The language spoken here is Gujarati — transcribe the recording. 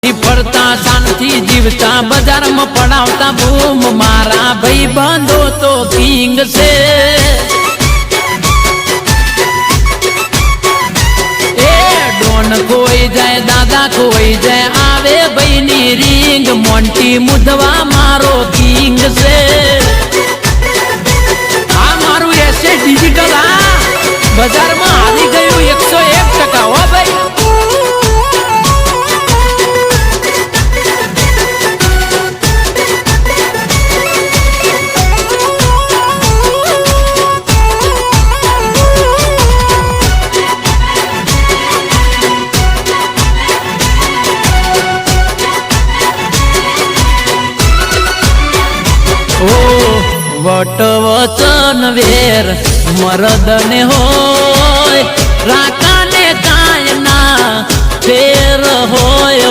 ફરતા શાંતિ જીવતા બજારમાં પડાવતા બૂમ મારા ભાઈ બંધો તો કિંગ છે એ ડોન કોઈ જાય દાદા કોઈ જાય આવે ભાઈ ની રીંગ મોન્ટી મુદવા મારો કિંગ છે આ મારું એસે ડિજિટલ આ બજારમાં આવી ગયું 101% હો ભાઈ વટ વચન વેર મરદ ને હોય રાકા ને કાય ના ફેર હોય